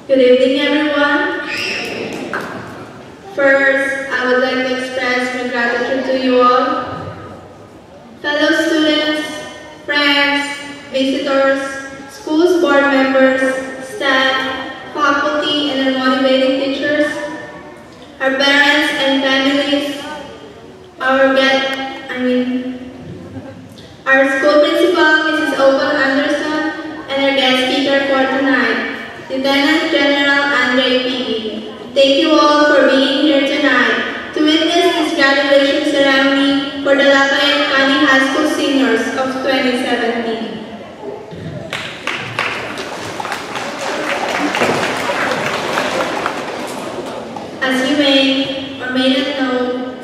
Good evening, everyone. First, I would like to express my gratitude to you all, fellow students, friends, visitors, school's board members, staff, faculty, and our motivating teachers, our parents and families, our school principal, Mrs. Opal Anderson, and our guest speaker for tonight, Lieutenant General Andre P. Thank you all for being here tonight to witness this graduation ceremony for the Lafayette County High School seniors of 2017. As you may or may not know,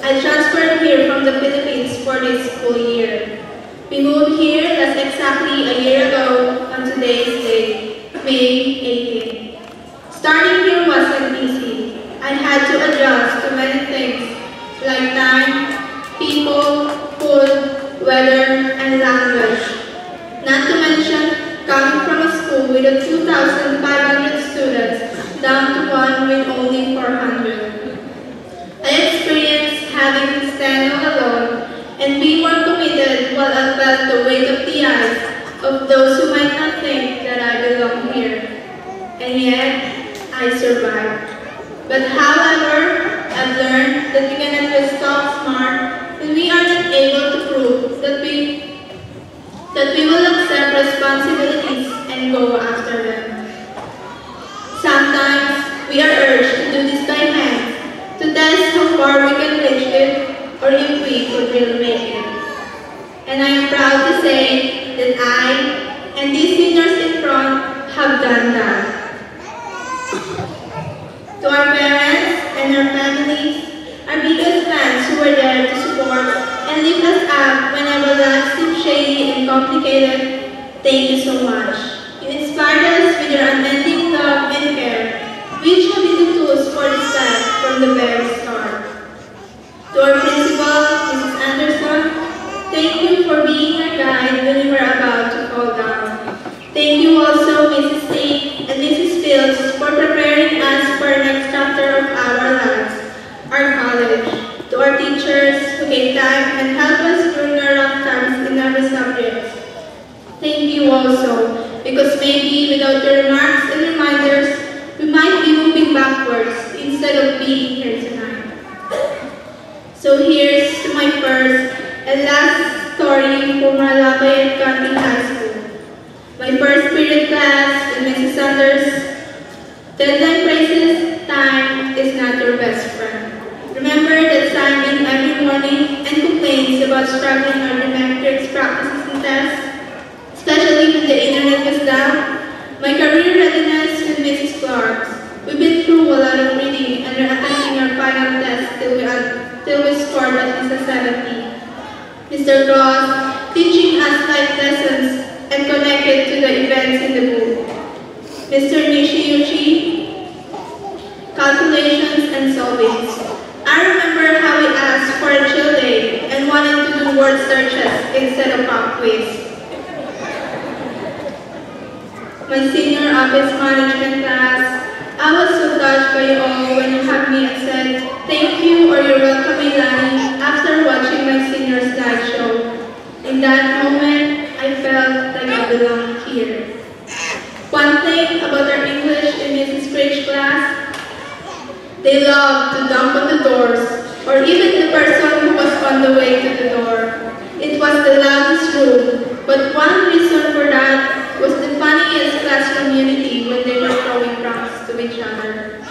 I transferred here from the Philippines for this school year. We moved here less exactly a year ago on today's date, May 18. Starting here wasn't easy. I had to adjust to many things like time, people, food, weather, and language. Not to mention coming from a school with 2,500 students down to one with only 400. I experienced having to stand alone and be more committed while I felt the weight of the eyes of those who might not think that I belong here. And yet, I survived. But however, I've learned that we cannot just talk smart when we are not able to prove that we will accept responsibilities and go after them. Sometimes, we are urged to do this by hand, to test how far we can reach it, or if we could really make it. And I am proud to say that I and these seniors in front have done that. To our parents and our families, our biggest fans who were there to support and lift us up whenever life seemed shady and complicated, thank you so much. You inspired us with your unending love and care, which have been the tools for this path from the very start. To our principal, Mrs. Anderson, thank you for being our guide when we were about to fall down. Thank you also, Mrs. Lee and Mrs. Fields, for preparing us for the next chapter of our lives, our college. To our teachers who gave time and helped us during our rough times in every subject. Thank you also, because maybe without your remarks and reminders, we might be moving backwards instead of being here tonight. So here's to my first and last story from our Lafayette County High School. My first period class with Mrs. Sanders. Deadline praises, time is not your best friend. Remember that sign in every morning and complaints about struggling on the metrics, practices, and tests, especially when the internet was down. My career readiness with Mrs. Clark. We've been through a lot of reading and are attempting our final test till we scored at least a 70. Mr. Cross teaching us life lessons and connected to the events in the book. Mr. Nishiyuchi, calculations and solvings. I remember how we asked for a chill day and wanted to do word searches instead of pop quiz. My senior office management class, I was so touched by you all when you hugged me and said, "Thank you" or "You're welcome, Ilani," after watching my senior slideshow. In that moment, I felt like I belonged here. One thing about our English and Mrs. Craig's class, they loved to dump on the doors, or even the person who was on the way to the door. It was the loudest room, but one reason for that was the funniest classroom unity when they were throwing pranks to each other.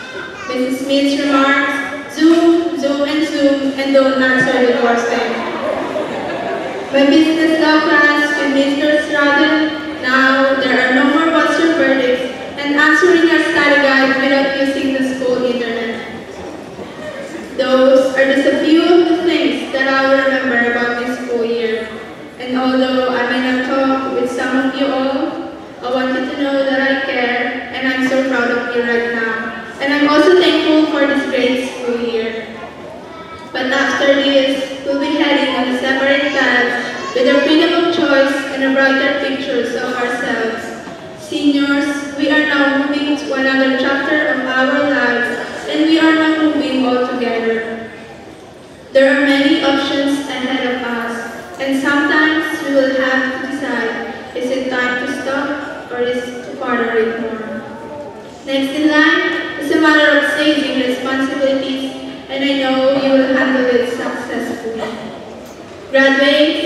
Mrs. Smith's remarks, zoom, zoom, and don't answer the doorstep. My business law class with Mr. Stratton, now there are no more Western verdicts and answering our study guide without using the school internet. Those are just a few of the things that I will remember about this school year. And although I may not talk with some of you all, I want you to know that I care and I'm so proud of you right now. And I'm also thankful for this great school year. But after this, we'll be heading on a separate path with our freedom of choice and a brighter pictures of ourselves. Seniors, we are now moving to another chapter of our lives, and we are not moving all together. There are many options ahead of us, and sometimes we will have to decide, is it time to stop or is it to further it more? Next in line is a matter of saving responsibilities, and I know you will handle it successfully. Graduates,